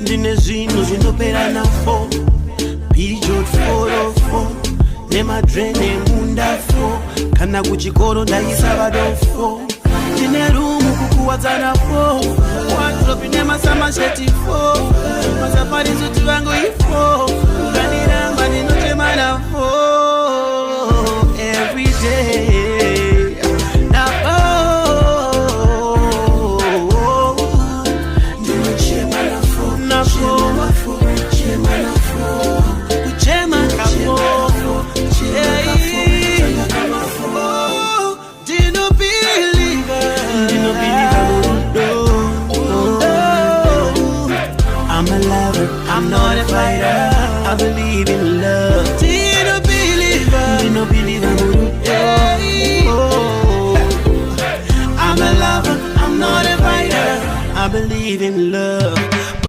ndine zvinhu zvinopera nafo Peugeot 404 nemadrene munda 4 kana kuchikoro ndaisa vadofo ndine rumu kukuwadzana 4 wardrobe nemasama sheti 4